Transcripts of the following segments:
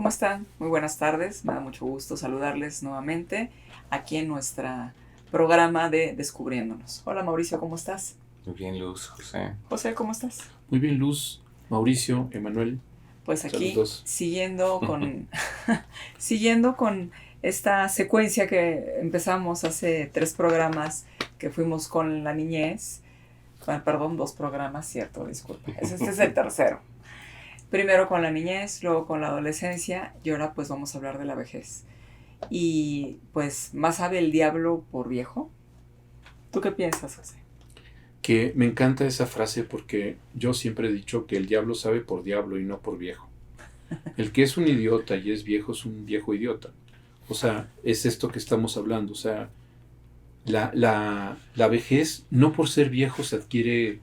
¿Cómo están? Muy buenas tardes. Me da mucho gusto saludarles nuevamente aquí en nuestro programa de Descubriéndonos. Hola Mauricio, ¿cómo estás? Muy bien, Luz, José. José, ¿cómo estás? Muy bien, Luz, Mauricio, Emanuel, Pues aquí saludos. siguiendo con esta secuencia que empezamos hace 3 programas que fuimos con la niñez. Bueno, perdón, 2 programas, cierto, disculpa. Este es el tercero. Primero con la niñez, luego con la adolescencia y ahora pues vamos a hablar de la vejez. Y pues más sabe el diablo por viejo. ¿Tú qué piensas, José? Que me encanta esa frase porque yo siempre he dicho que el diablo sabe por diablo y no por viejo. El que es un idiota y es un viejo idiota. O sea, es esto que estamos hablando. O sea, la vejez, no por ser viejo se adquiere,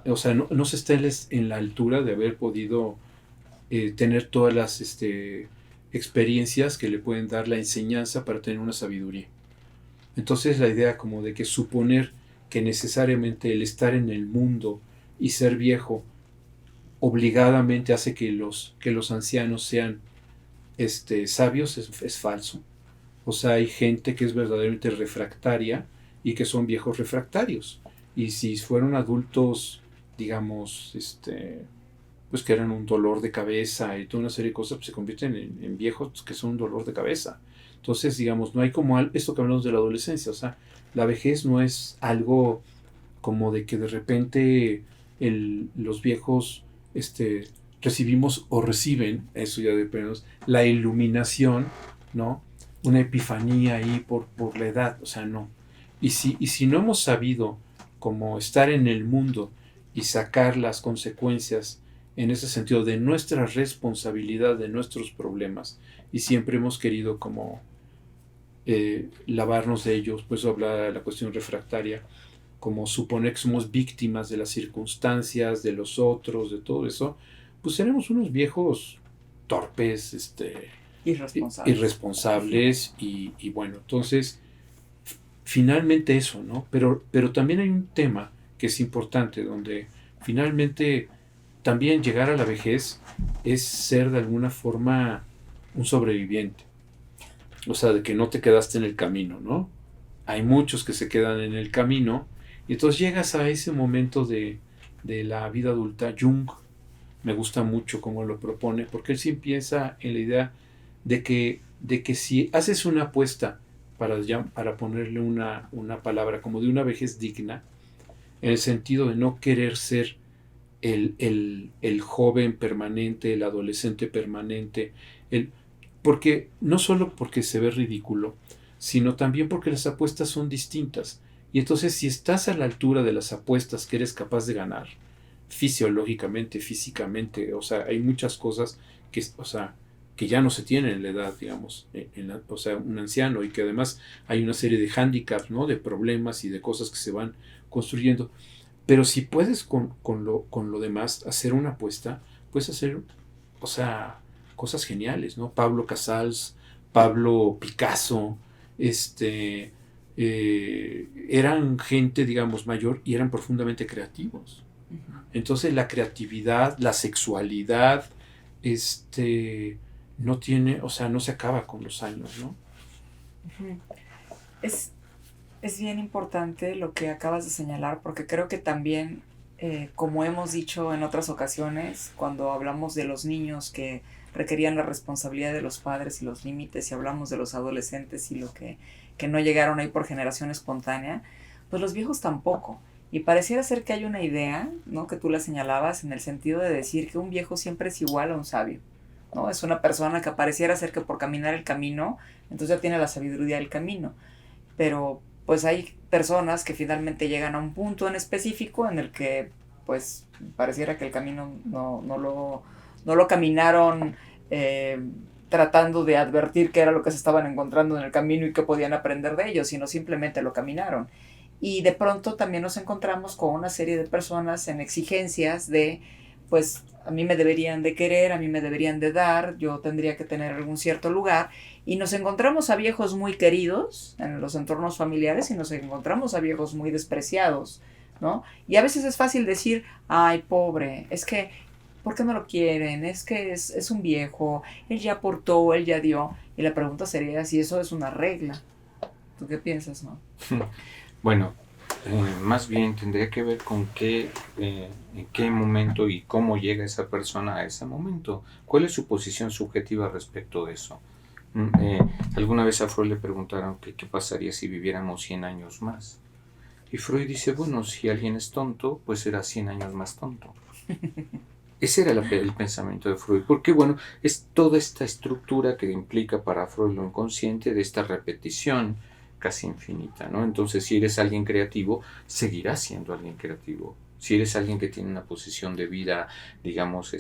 o sea, no se está en la altura de haber podido tener todas las experiencias que le pueden dar la enseñanza para tener una sabiduría. Entonces la idea como de que suponer que necesariamente el estar en el mundo y ser viejo obligadamente hace que los ancianos sean sabios es falso. O sea, hay gente que es verdaderamente refractaria y que son viejos refractarios. Y si fueron adultos, digamos, pues que eran un dolor de cabeza y toda una serie de cosas, pues se convierten en viejos que son un dolor de cabeza. Entonces, digamos, no hay como esto que hablamos de la adolescencia. O sea, la vejez no es algo como de que de repente los viejos recibimos o reciben, eso ya depende, la iluminación, ¿no? Una epifanía ahí por la edad, o sea, no. Y si no hemos sabido como estar en el mundo y sacar las consecuencias en ese sentido de nuestra responsabilidad, de nuestros problemas, y siempre hemos querido como lavarnos de ellos, pues habla de la cuestión refractaria, como suponer que somos víctimas de las circunstancias, de los otros, de todo eso, pues seremos unos viejos torpes, irresponsables y bueno, entonces finalmente eso, ¿no? Pero también hay un tema que es importante, donde finalmente también llegar a la vejez es ser de alguna forma un sobreviviente. O sea, de que no te quedaste en el camino, ¿no? Hay muchos que se quedan en el camino y entonces llegas a ese momento de la vida adulta. Jung me gusta mucho cómo lo propone, porque él sí piensa en la idea de que si haces una apuesta para ponerle una palabra como de una vejez digna, en el sentido de no querer ser el joven permanente, el adolescente permanente, porque no solo porque se ve ridículo, sino también porque las apuestas son distintas. Y entonces si estás a la altura de las apuestas que eres capaz de ganar, fisiológicamente, físicamente, o sea, hay muchas cosas que, o sea, que ya no se tienen en la edad, digamos, o sea, un anciano, y que además hay una serie de hándicaps, ¿no? De problemas y de cosas que se van construyendo. Pero si puedes con lo demás hacer una apuesta, puedes hacer, o sea, cosas geniales, ¿no? Pablo Casals, Pablo Picasso, eran gente, digamos, mayor y eran profundamente creativos. Entonces la creatividad, la sexualidad, no tiene, o sea, no se acaba con los años, ¿no? Es, es bien importante lo que acabas de señalar, porque creo que también, como hemos dicho en otras ocasiones, cuando hablamos de los niños que requerían la responsabilidad de los padres y los límites, y hablamos de los adolescentes y lo que no llegaron ahí por generación espontánea, pues los viejos tampoco. Y pareciera ser que hay una idea, ¿no? Que tú la señalabas en el sentido de decir que un viejo siempre es igual a un sabio, ¿no? Es una persona que pareciera ser que por caminar el camino, entonces ya tiene la sabiduría del camino. Pero pues hay personas que finalmente llegan a un punto en específico en el que pues pareciera que el camino no lo caminaron eh, tratando de advertir qué era lo que se estaban encontrando en el camino y qué podían aprender de ellos, sino simplemente lo caminaron. Y de pronto también nos encontramos con una serie de personas en exigencias de, pues a mí me deberían de querer, a mí me deberían de dar, yo tendría que tener algún cierto lugar. Y nos encontramos a viejos muy queridos en los entornos familiares y nos encontramos a viejos muy despreciados, ¿no? Y a veces es fácil decir, ay, pobre, es que ¿por qué no lo quieren? Es que es un viejo, él ya aportó, él ya dio. Y la pregunta sería si eso es una regla. ¿Tú qué piensas, no? Bueno, más bien tendría que ver con en qué momento y cómo llega esa persona a ese momento. ¿Cuál es su posición subjetiva respecto de eso? Alguna vez a Freud le preguntaron que qué pasaría si viviéramos 100 años más. Y Freud dice, bueno, si alguien es tonto, pues será 100 años más tonto. Ese era el pensamiento de Freud, porque bueno, es toda esta estructura que implica para Freud lo inconsciente de esta repetición casi infinita, ¿no? Entonces, si eres alguien creativo, seguirás siendo alguien creativo. Si eres alguien que tiene una posición de vida, digamos,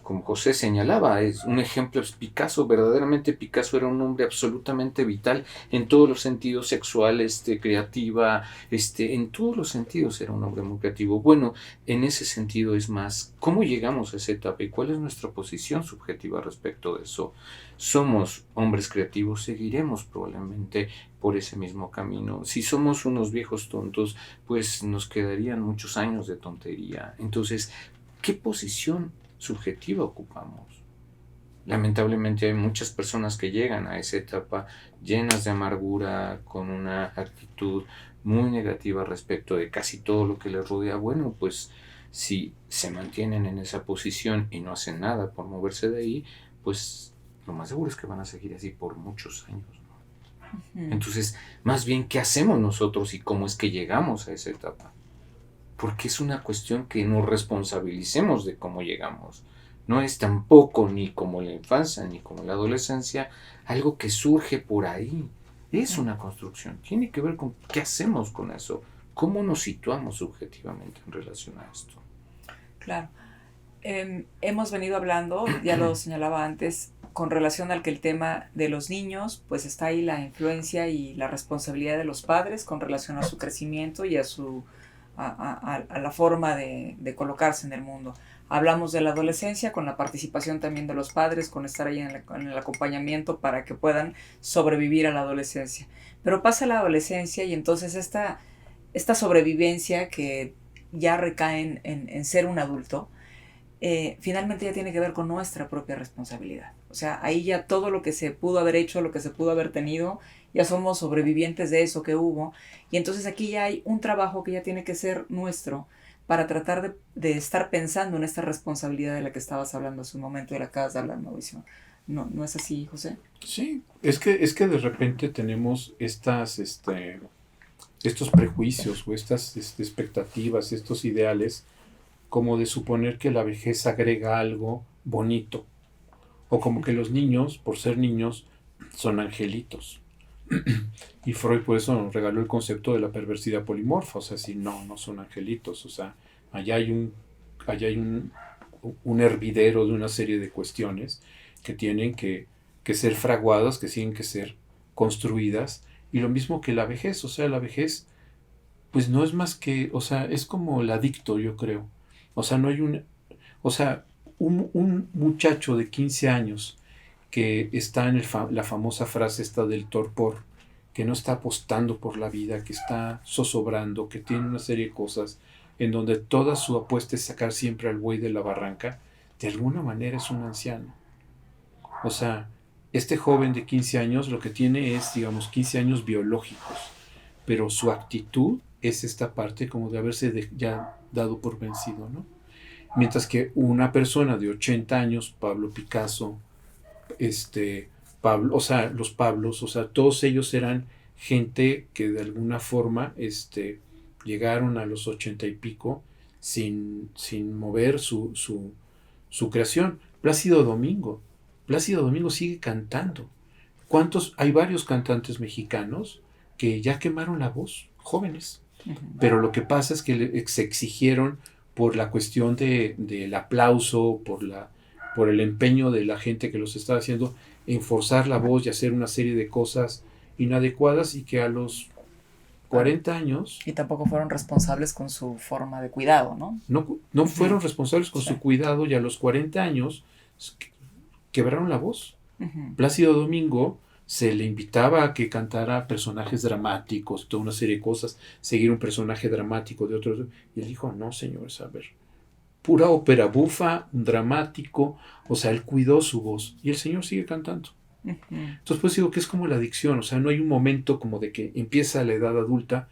como José señalaba, es un ejemplo, es Picasso, verdaderamente Picasso era un hombre absolutamente vital en todos los sentidos, sexual, creativa, en todos los sentidos era un hombre muy creativo. Bueno, en ese sentido es más, ¿cómo llegamos a esa etapa y cuál es nuestra posición subjetiva respecto de eso? Somos hombres creativos, seguiremos probablemente por ese mismo camino. Si somos unos viejos tontos, pues nos quedarían muchos años de tontería. Entonces, ¿qué posición subjetiva ocupamos? Lamentablemente hay muchas personas que llegan a esa etapa llenas de amargura, con una actitud muy negativa respecto de casi todo lo que les rodea. Bueno, pues si se mantienen en esa posición y no hacen nada por moverse de ahí, pues lo más seguro es que van a seguir así por muchos años. Entonces, más bien, ¿qué hacemos nosotros y cómo es que llegamos a esa etapa? Porque es una cuestión que nos responsabilicemos de cómo llegamos. No es tampoco ni como la infancia ni como la adolescencia algo que surge por ahí. Es una construcción. Tiene que ver con qué hacemos con eso. ¿Cómo nos situamos subjetivamente en relación a esto? Claro. Hemos venido hablando, ya lo señalaba antes, con relación al que el tema de los niños, pues está ahí la influencia y la responsabilidad de los padres con relación a su crecimiento y a la forma de colocarse en el mundo. Hablamos de la adolescencia con la participación también de los padres, con estar ahí en el acompañamiento para que puedan sobrevivir a la adolescencia. Pero pasa la adolescencia y entonces esta sobrevivencia que ya recae en ser un adulto, finalmente ya tiene que ver con nuestra propia responsabilidad. O sea, ahí ya todo lo que se pudo haber hecho, lo que se pudo haber tenido, ya somos sobrevivientes de eso que hubo. Y entonces aquí ya hay un trabajo que ya tiene que ser nuestro para tratar de estar pensando en esta responsabilidad de la que estabas hablando hace un momento y la acabas de hablar, Mauricio. ¿No, no es así, José? Sí, es que de repente tenemos estos prejuicios o estas expectativas, estos ideales, como de suponer que la vejez agrega algo bonito, o como que los niños, por ser niños, son angelitos. Y Freud por eso nos regaló el concepto de la perversidad polimorfa, o sea, si no son angelitos, o sea, allá hay un hervidero de una serie de cuestiones que tienen que ser fraguadas, que tienen que ser construidas, y lo mismo que la vejez, o sea, la vejez, pues no es más que, o sea, es como el adicto, yo creo, o sea, no hay o sea, un muchacho de 15 años que está en la famosa frase esta del torpor, que no está apostando por la vida, que está zozobrando, que tiene una serie de cosas en donde toda su apuesta es sacar siempre al buey de la barranca, de alguna manera es un anciano. O sea, este joven de 15 años lo que tiene es, digamos, 15 años biológicos, pero su actitud es esta parte como de haberse ya dado por vencido, ¿no? Mientras que una persona de 80 años, Pablo Picasso, Pablo, o sea, los Pablos, o sea, todos ellos eran gente que de alguna forma llegaron a los 80 y pico sin mover su creación. Plácido Domingo sigue cantando. Hay varios cantantes mexicanos que ya quemaron la voz, jóvenes. Pero lo que pasa es que se exigieron por la cuestión del aplauso, por el empeño de la gente que los estaba haciendo, en forzar la voz y hacer una serie de cosas inadecuadas, y que a los 40 años... Y tampoco fueron responsables con su forma de cuidado, ¿no? No fueron responsables con su cuidado, y a los 40 años quebraron la voz. Plácido Domingo se le invitaba a que cantara personajes dramáticos, toda una serie de cosas, seguir un personaje dramático de otro, y él dijo, no, señores, a ver, pura ópera bufa, un dramático, o sea, él cuidó su voz y el Señor sigue cantando. Ujú. Entonces pues digo que es como la adicción, o sea, no hay un momento como de que empieza la edad adulta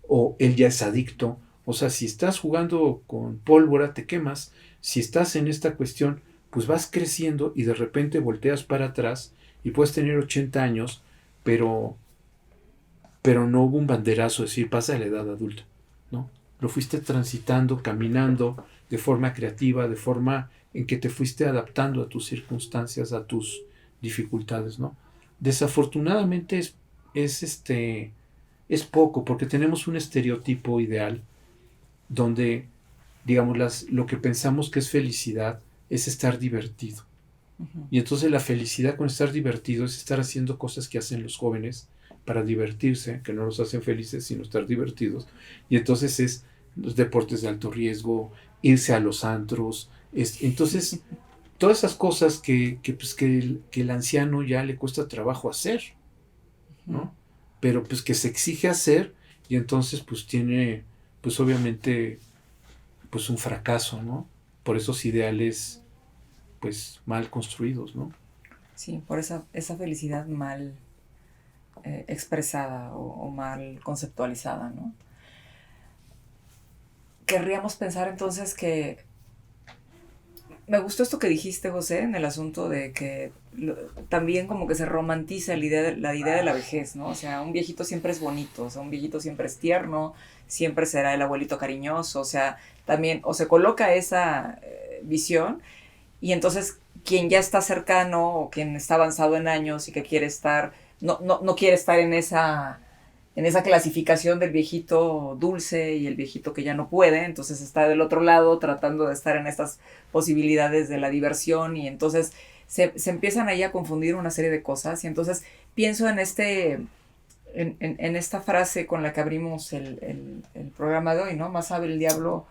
o él ya es adicto. O sea, si estás jugando con pólvora te quemas, si estás en esta cuestión pues vas creciendo y de repente volteas para atrás y puedes tener 80 años, pero no hubo un banderazo de decir pasa a la edad adulta, ¿no? Lo fuiste transitando, caminando de forma creativa, de forma en que te fuiste adaptando a tus circunstancias, a tus dificultades, ¿no? Desafortunadamente es poco, porque tenemos un estereotipo ideal donde, digamos, lo que pensamos que es felicidad es estar divertido. Ujú. Y entonces la felicidad con estar divertido es estar haciendo cosas que hacen los jóvenes para divertirse, que no los hacen felices, sino estar divertidos. Y entonces es los deportes de alto riesgo, irse a los antros. Entonces, todas esas cosas que el anciano ya le cuesta trabajo hacer, ¿no? Pero pues que se exige hacer y entonces pues tiene, pues obviamente, pues un fracaso, ¿no? Por esos ideales, pues mal construidos, ¿no? Sí, por esa felicidad mal expresada o mal conceptualizada, ¿no? Querríamos pensar entonces que me gustó esto que dijiste, José, en el asunto de que también como que se romantiza la idea de la vejez, ¿no? O sea, un viejito siempre es bonito, o sea, un viejito siempre es tierno, siempre será el abuelito cariñoso, o sea, también, o se coloca esa visión y entonces quien ya está cercano o quien está avanzado en años y que quiere estar, no quiere estar en esa clasificación del viejito dulce y el viejito que ya no puede, entonces está del otro lado tratando de estar en estas posibilidades de la diversión y entonces se empiezan ahí a confundir una serie de cosas y entonces pienso en esta frase con la que abrimos el programa de hoy, ¿no? Más sabe el diablo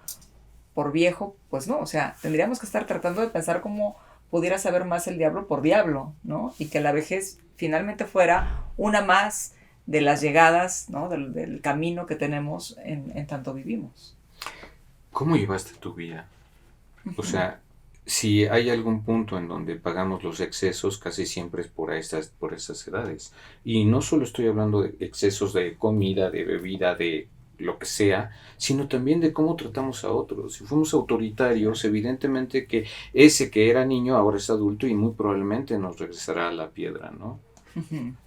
por viejo, pues no, o sea, tendríamos que estar tratando de pensar cómo pudiera saber más el diablo por diablo, ¿no? Y que la vejez finalmente fuera una más de las llegadas, ¿no? Del camino que tenemos en tanto vivimos. ¿Cómo llevaste tu vida? O sea, si hay algún punto en donde pagamos los excesos, casi siempre es por esas edades. Y no solo estoy hablando de excesos de comida, de bebida, de lo que sea, sino también de cómo tratamos a otros. Si fuimos autoritarios, evidentemente que ese que era niño ahora es adulto y muy probablemente nos regresará a la piedra, ¿no?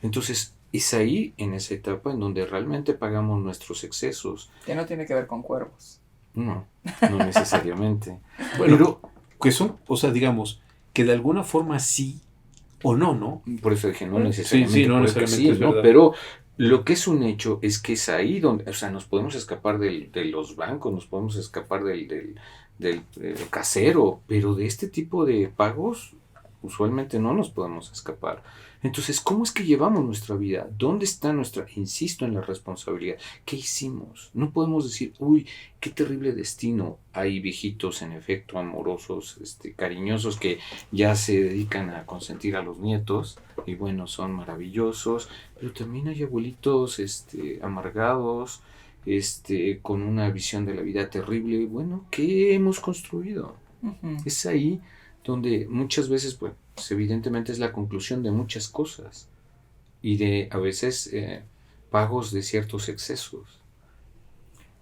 Entonces, es ahí, en esa etapa, en donde realmente pagamos nuestros excesos. Que no tiene que ver con cuervos. No, no necesariamente. Bueno, Pero, que son, o sea, digamos, que de alguna forma sí o no, ¿no? por eso dije, no Sí, necesariamente. sí, no puede que necesariamente es ¿no? verdad. Pero lo que es un hecho es que es ahí donde, o sea, nos podemos escapar de los bancos, nos podemos escapar del casero, pero de este tipo de pagos usualmente no nos podemos escapar. Entonces, ¿cómo es que llevamos nuestra vida? ¿Dónde está insisto en la responsabilidad? ¿Qué hicimos? No podemos decir, uy, qué terrible destino. Hay viejitos, en efecto, amorosos, cariñosos, que ya se dedican a consentir a los nietos, y bueno, son maravillosos, pero también hay abuelitos, amargados, con una visión de la vida terrible. Bueno, ¿qué hemos construido? Uh-huh. Es ahí donde muchas veces, pues evidentemente es la conclusión de muchas cosas y de a veces pagos de ciertos excesos.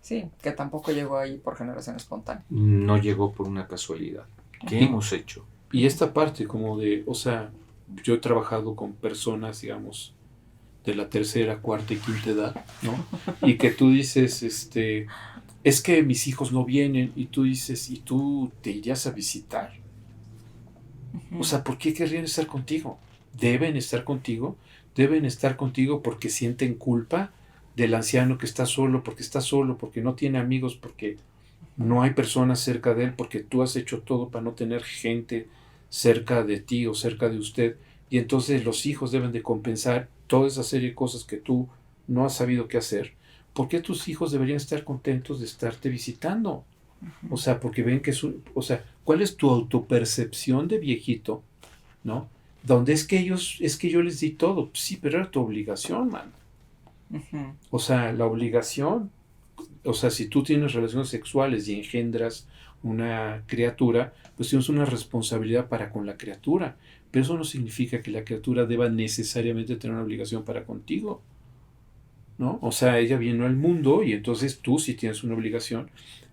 Sí, que tampoco llegó ahí por generación espontánea. No llegó por una casualidad. ¿Qué hemos hecho? Y esta parte como de, o sea, yo he trabajado con personas, digamos, de la tercera, cuarta y quinta edad, ¿no? Y que tú dices, es que mis hijos no vienen, y tú dices, ¿y tú te irías a visitar? Uh-huh. O sea, ¿por qué querrían estar contigo? Deben estar contigo porque sienten culpa del anciano que está solo, porque no tiene amigos, porque no hay personas cerca de él, porque tú has hecho todo para no tener gente cerca de ti o cerca de usted, y entonces los hijos deben de compensar toda esa serie de cosas que tú no has sabido qué hacer. ¿Por qué tus hijos deberían estar contentos de estarte visitando? O sea, porque ven que o sea, ¿cuál es tu autopercepción de viejito? ¿No? Donde es que yo les di todo. Sí, pero era tu obligación, man. Uh-huh. O sea, la obligación, o sea, si tú tienes relaciones sexuales y engendras una criatura, pues tienes una responsabilidad para con la criatura. Pero eso no significa que la criatura deba necesariamente tener una obligación para contigo, ¿no? O sea, ella vino al mundo y entonces tú sí tienes una obligación.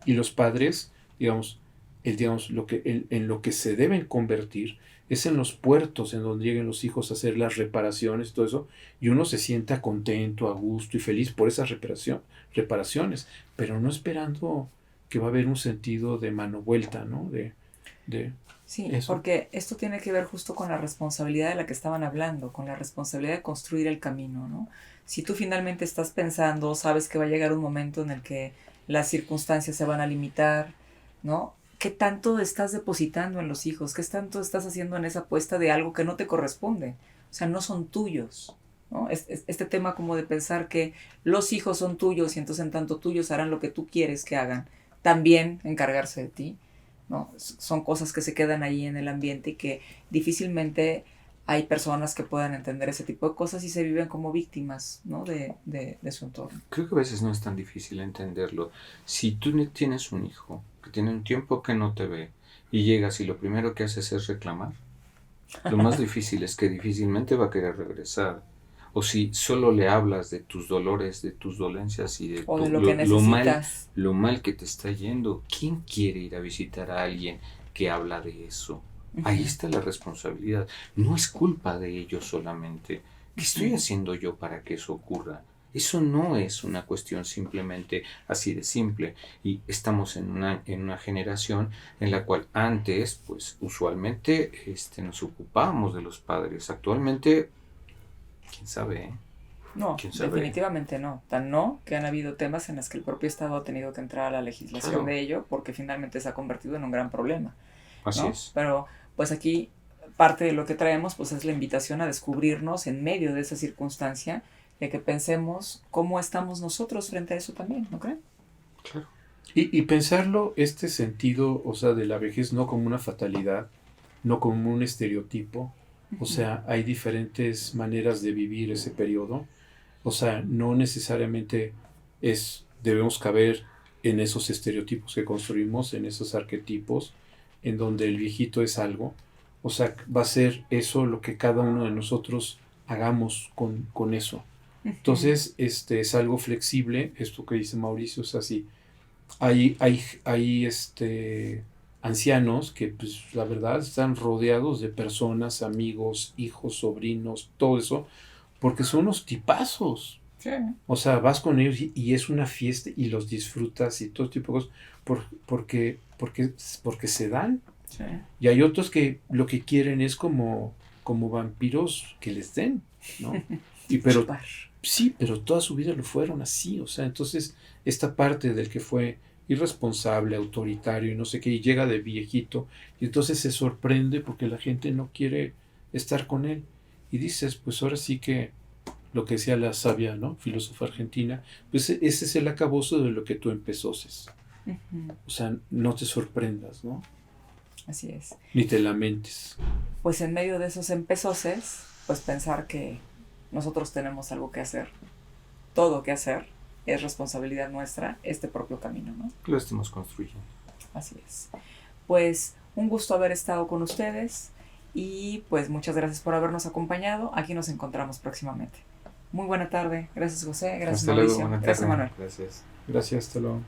Y los padres, digamos, en lo que se deben convertir es en los puertos en donde lleguen los hijos a hacer las reparaciones, todo eso, y uno se sienta contento, a gusto y feliz por esas reparaciones, pero no esperando que va a haber un sentido de mano vuelta, ¿no? Sí, eso. porque esto tiene que ver justo con la responsabilidad de la que estaban hablando, con la responsabilidad de construir el camino, ¿no? Si tú finalmente estás pensando, sabes que va a llegar un momento en el que las circunstancias se van a limitar, ¿no? ¿Qué tanto estás depositando en los hijos? ¿Qué tanto estás haciendo en esa apuesta de algo que no te corresponde? O sea, no son tuyos, ¿no? Este tema como de pensar que los hijos son tuyos y entonces en tanto tuyos harán lo que tú quieres que hagan, también encargarse de ti, ¿no? Son cosas que se quedan ahí en el ambiente y que difícilmente hay personas que puedan entender ese tipo de cosas y se viven como víctimas, ¿no? de su entorno. Creo que a veces no es tan difícil entenderlo. Si tú tienes un hijo que tiene un tiempo que no te ve y llegas y lo primero que haces es reclamar, lo más difícil es que difícilmente va a querer regresar. O si solo le hablas de tus dolores, de tus dolencias y de, O de lo que necesitas. lo mal que te está yendo, ¿quién quiere ir a visitar a alguien que habla de eso? Ahí está la responsabilidad. No es culpa de ellos solamente. ¿Qué estoy haciendo yo para que eso ocurra? Eso no es una cuestión simplemente así de simple. Y estamos en una generación en la cual antes, pues usualmente nos ocupábamos de los padres. Actualmente, quién sabe, ¿eh? No, ¿Quién sabe? definitivamente no. Tan no que han habido temas en los que el propio Estado ha tenido que entrar a la legislación Claro. de ello porque finalmente se ha convertido en un gran problema, Así ¿no? es. Pero pues aquí parte de lo que traemos pues es la invitación a descubrirnos en medio de esa circunstancia y a que pensemos cómo estamos nosotros frente a eso también, ¿no creen? Claro. Y pensarlo, este sentido, o sea, de la vejez no como una fatalidad, no como un estereotipo, o sea, hay diferentes maneras de vivir ese periodo, o sea, no necesariamente debemos caber en esos estereotipos que construimos, en esos arquetipos, en donde el viejito es algo, o sea, va a ser eso lo que cada uno de nosotros hagamos con eso. Entonces, es algo flexible, esto que dice Mauricio, o sea, sí, hay ancianos que, pues, la verdad, están rodeados de personas, amigos, hijos, sobrinos, todo eso, porque son unos tipazos. Sí. O sea, vas con ellos y es una fiesta y los disfrutas y todo tipo de cosas porque se dan. Sí. Y hay otros que lo que quieren es como vampiros que les den, ¿no? Pero Chupar. sí, pero toda su vida lo fueron así, o sea, entonces esta parte del que fue irresponsable, autoritario y no sé qué, y llega de viejito, y entonces se sorprende porque la gente no quiere estar con él. Y dices, pues ahora sí que lo que decía la sabia, ¿no? Filósofa argentina, pues ese es el acabose de lo que tú empezoses. O sea, no te sorprendas, ¿no? Así es. Ni te lamentes. Pues en medio de esos empezoses, pues pensar que nosotros tenemos algo que hacer, todo que hacer, es responsabilidad nuestra este propio camino, ¿no? Lo estamos construyendo. Así es. Pues un gusto haber estado con ustedes y pues muchas gracias por habernos acompañado. Aquí nos encontramos próximamente. Muy buena tarde. Gracias José, gracias Hasta luego, Mauricio, buena gracias tarde. Manuel. Gracias. Gracias, hasta luego.